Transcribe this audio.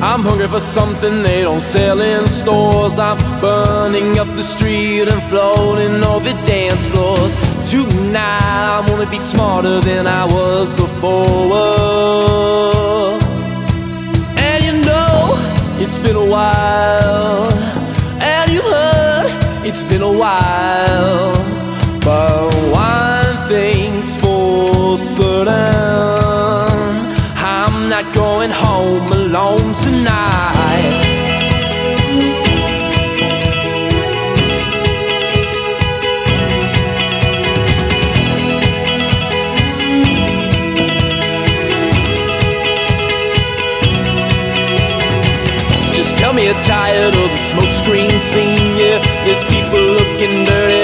I'm hungry for something they don't sell in stores. I'm burning up the street and floating over dance floors. Tonight I'm gonna be smarter than I was before. And you know, it's been a while, and you heard, it's been a while. But one thing's for certain, I'm not going home alone tonight. Just tell me you're tired of the smokescreen scene. Yeah, there's people looking dirty